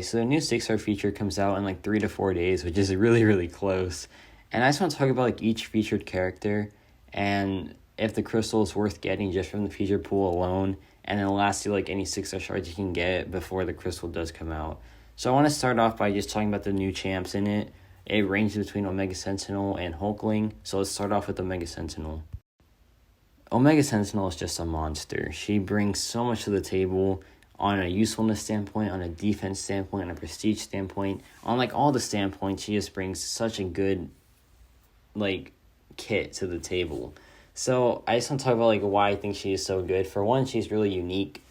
so the new 6-star feature comes out in like 3 to 4 days, which is really, really close. And I just want to talk about like each featured character and if the crystal is worth getting just from the feature pool alone, and then lastly, like any 6-star shards you can get before the crystal does come out. So I want to start off by just talking about the new champs in it. It ranges between Omega Sentinel and Hulkling, so let's start off with Omega Sentinel. Omega Sentinel is just a monster. She brings so much to the table on a usefulness standpoint, on a defense standpoint, on a prestige standpoint. On like all the standpoints, she just brings such a good like kit to the table. So I just want to talk about like why I think she is so good. For one, she's really unique.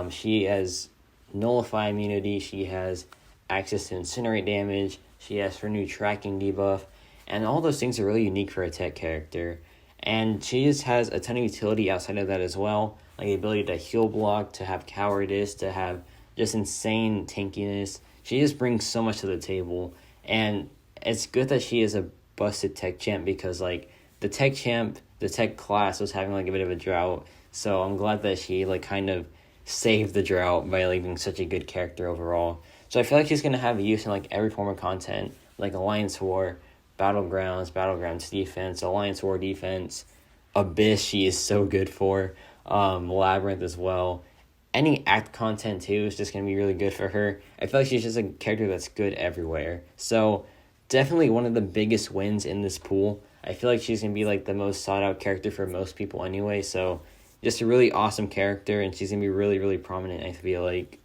She has nullify immunity. She has access to incinerate damage. She has her new tracking debuff, and all those things are really unique for a tech character. And she just has a ton of utility outside of that as well, like the ability to heal block, to have cowardice, to have just insane tankiness. She just brings so much to the table, and it's good that she is a busted tech champ because like the tech class was having like a bit of a drought. So I'm glad that she like kind of saved the drought by like being such a good character overall. So I feel like she's gonna have use in like every form of content, like Alliance War, Battlegrounds defense, Alliance War defense, Abyss she is so good for, Labyrinth as well. Any act content too is just gonna be really good for her. I feel like she's just a character that's good everywhere. So definitely one of the biggest wins in this pool. I feel like she's gonna be like the most sought out character for most people anyway. So just a really awesome character, and she's gonna be really, really prominent, I feel like.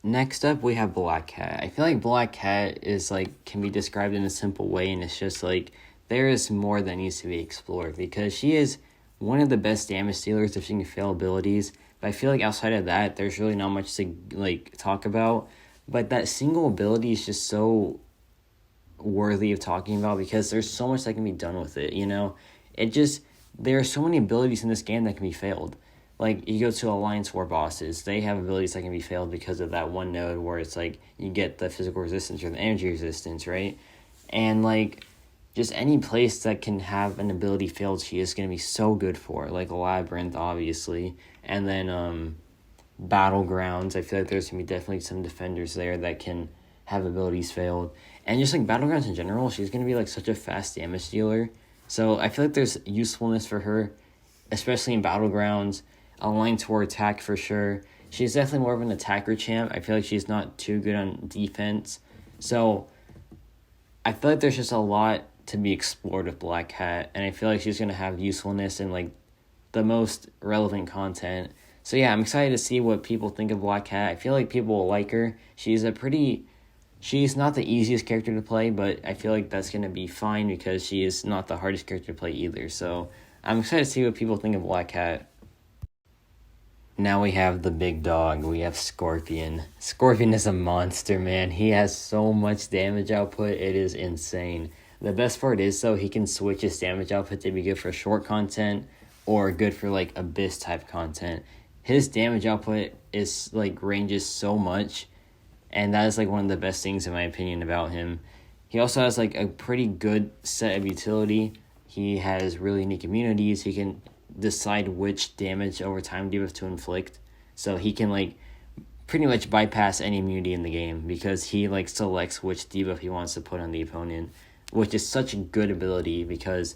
Next up, we have Black Cat. I feel like Black Cat is like can be described in a simple way, and it's just like there is more that needs to be explored because she is one of the best damage dealers if she can fail abilities. But I feel like outside of that, there's really not much to like talk about. But that single ability is just so worthy of talking about because there's so much that can be done with it. You know, there are so many abilities in this game that can be failed. Like, you go to Alliance War bosses, they have abilities that can be failed because of that one node where it's like, you get the physical resistance or the energy resistance, right? And, like, just any place that can have an ability failed, she is going to be so good for. Like, Labyrinth, obviously. And then, Battlegrounds, I feel like there's going to be definitely some defenders there that can have abilities failed. And just, like, Battlegrounds in general, she's going to be, like, such a fast damage dealer. So, I feel like there's usefulness for her, especially in Battlegrounds. Alliance War attack for sure. She's definitely more of an attacker champ. I feel like she's not too good on defense. So I feel like there's just a lot to be explored with Black Cat, and I feel like she's going to have usefulness in like the most relevant content. So yeah, I'm excited to see what people think of Black Cat. I feel like people will like her. She's not the easiest character to play, but I feel like that's going to be fine because she is not the hardest character to play either. So I'm excited to see what people think of Black Cat. Now we have the big dog. We have Scorpion. Scorpion is a monster, man. He has so much damage output. It is insane. The best part is, though, he can switch his damage output to be good for short content or good for, like, Abyss type content. His damage output is, like, ranges so much, and that is, like, one of the best things, in my opinion, about him. He also has, like, a pretty good set of utility. He has really unique immunities. He can decide which damage over time debuff to inflict, so he can like pretty much bypass any immunity in the game because he like selects which debuff he wants to put on the opponent, which is such a good ability because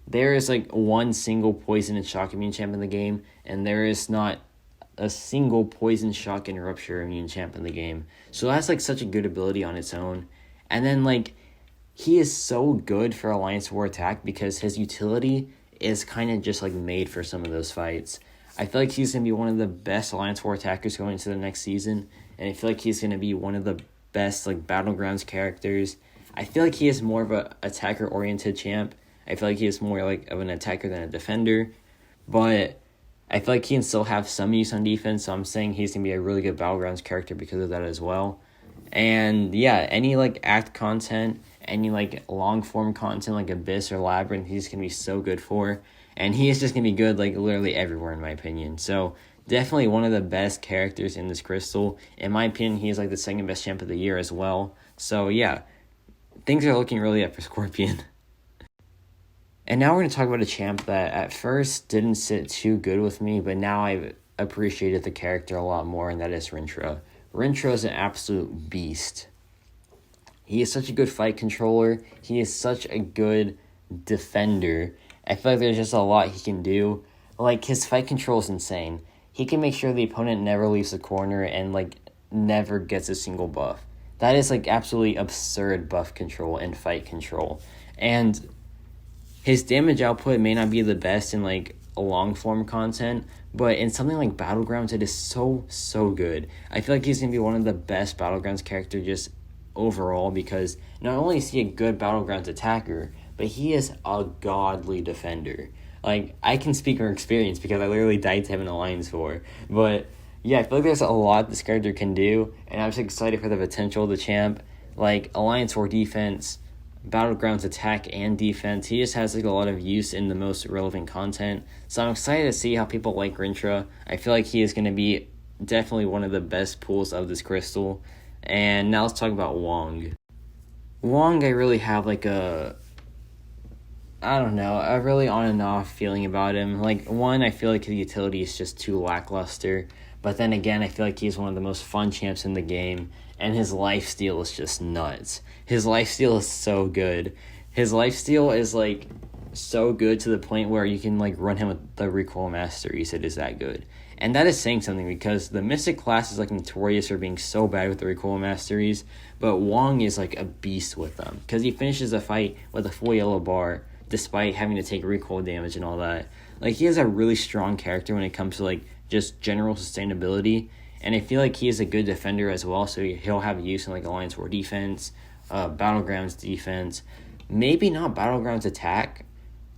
there is like one single poison and shock immune champ in the game, and there is not a single poison, shock, and rupture immune champ in the game. So that's like such a good ability on its own. And then like he is so good for Alliance War attack because his utility is kind of just like made for some of those fights. I feel like he's going to be one of the best Alliance War attackers going into the next season, and I feel like he's going to be one of the best like Battlegrounds characters. I feel like he is more of a attacker oriented champ. I feel like he is more like of an attacker than a defender, but I feel like he can still have some use on defense, so I'm saying he's going to be a really good Battlegrounds character because of that as well. And yeah, any like act content, any like long form content like Abyss or Labyrinth, he's gonna be so good for, and he is just gonna be good like literally everywhere in my opinion. So definitely one of the best characters in this crystal. In my opinion, he is like the second best champ of the year as well. So yeah, things are looking really up for Scorpion. And now we're gonna talk about a champ that at first didn't sit too good with me, but now I've appreciated the character a lot more, and that is Rencho. Rencho is an absolute beast. He is such a good fight controller. He is such a good defender. I feel like there's just a lot he can do. Like, his fight control is insane. He can make sure the opponent never leaves the corner and, like, never gets a single buff. That is, like, absolutely absurd buff control and fight control. And his damage output may not be the best in, like, a long-form content, but in something like Battlegrounds, it is so good. I feel like he's going to be one of the best Battlegrounds characters just overall, because not only is he a good Battlegrounds attacker, but he is a godly defender. Like, I can speak from experience because I literally died to him in Alliance War. But yeah, I feel like there's a lot this character can do, and I'm just excited for the potential of the champ. Like, Alliance War defense, Battlegrounds attack and defense, he just has like a lot of use in the most relevant content. So I'm excited to see how people like Rencho. I feel like he is going to be definitely one of the best pools of this crystal. And now let's talk about Wong. Wong, I really have like a really on and off feeling about him. Like, one, I feel like his utility is just too lackluster. But then again, I feel like he's one of the most fun champs in the game. And his lifesteal is just nuts. His lifesteal is so good. His lifesteal is, like, so good to the point where you can, like, run him with the recoil masteries. It is that good. And that is saying something, because the Mystic class is, like, notorious for being so bad with the recoil masteries. But Wong is, like, a beast with them, because he finishes a fight with a full yellow bar, despite having to take recoil damage and all that. Like, he is a really strong character when it comes to, like, just general sustainability. And I feel like he is a good defender as well, so he'll have use in, like, Alliance War defense, Battlegrounds defense, maybe not Battlegrounds attack,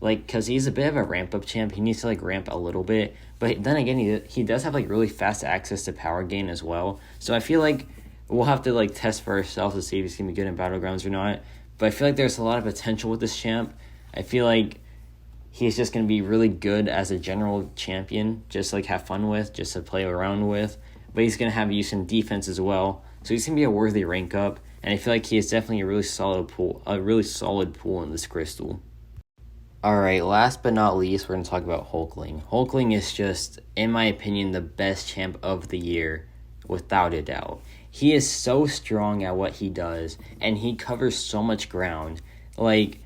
like, because he's a bit of a ramp-up champ. He needs to, like, ramp a little bit. But then again, he does have, like, really fast access to power gain as well. So I feel like we'll have to, like, test for ourselves to see if he's going to be good in Battlegrounds or not. But I feel like there's a lot of potential with this champ. I feel like he's just going to be really good as a general champion, just, like, have fun with, just to play around with. But he's going to have use in defense as well. So he's going to be a worthy rank up. And I feel like he is definitely a really solid pool in this crystal. Alright, last but not least, we're going to talk about Hulkling. Hulkling is just, in my opinion, the best champ of the year, without a doubt. He is so strong at what he does, and he covers so much ground. Like,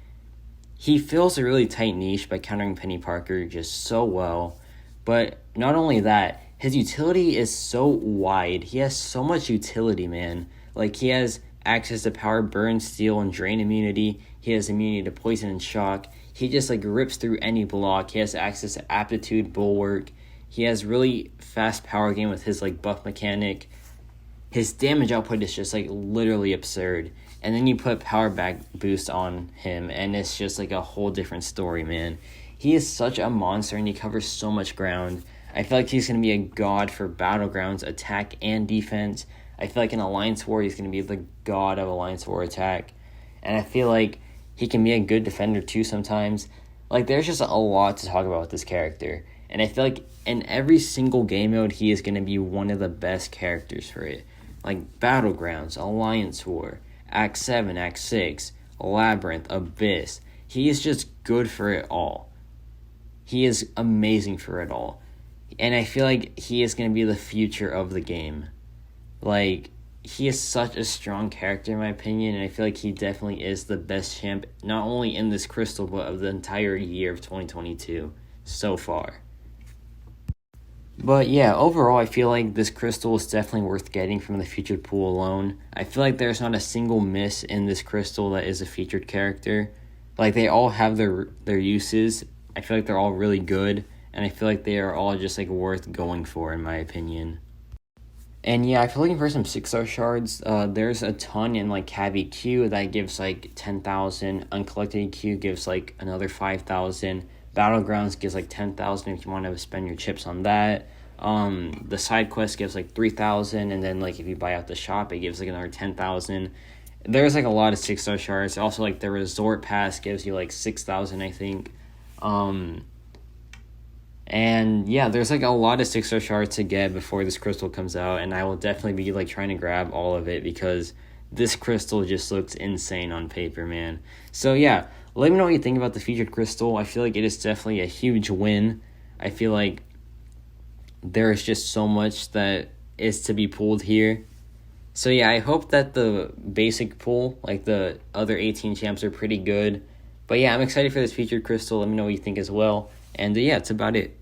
he fills a really tight niche by countering Penny Parker just so well. But not only that, his utility is so wide. He has so much utility, man. Like, he has access to power, burn, steal, and drain immunity. He has immunity to poison and shock. He just, like, rips through any block. He has access to aptitude, bulwark. He has really fast power gain with his, like, buff mechanic. His damage output is just, like, literally absurd. And then you put power back boost on him, and it's just, like, a whole different story, man. He is such a monster, and he covers so much ground. I feel like he's going to be a god for Battlegrounds attack and defense. I feel like in Alliance War, he's going to be the god of Alliance War attack. And I feel like he can be a good defender too sometimes. Like, there's just a lot to talk about with this character. And I feel like in every single game mode, he is going to be one of the best characters for it. Like, Battlegrounds, Alliance War, Act 7, Act 6, Labyrinth, Abyss. He is just good for it all. He is amazing for it all. And I feel like he is going to be the future of the game. Like, he is such a strong character in my opinion, and I feel like he definitely is the best champ, not only in this crystal, but of the entire year of 2022 so far. But yeah, overall, I feel like this crystal is definitely worth getting from the featured pool alone. I feel like there's not a single miss in this crystal that is a featured character. Like, they all have their uses. I feel like they're all really good, and I feel like they are all just, like, worth going for, in my opinion. And yeah, if you're looking for some 6-star shards, there's a ton in, like, Cavi Q that gives, like, 10,000. Uncollected Q gives, like, another 5,000. Battlegrounds gives, like, 10,000 if you want to spend your chips on that. The side quest gives, like, 3,000. And then, like, if you buy out the shop, it gives, like, another 10,000. There's, like, a lot of 6-star shards. Also, like, the Resort Pass gives you, like, 6,000, I think. And yeah, there's, like, a lot of 6-star shards to get before this crystal comes out, and I will definitely be, like, trying to grab all of it because this crystal just looks insane on paper, man. So yeah, let me know what you think about the featured crystal. I feel like it is definitely a huge win. I feel like there is just so much that is to be pulled here, So yeah, I hope that the basic pool, like the other 18 champs, are pretty good. But yeah, I'm excited for this featured crystal. Let me know what you think as well. And yeah, that's about it.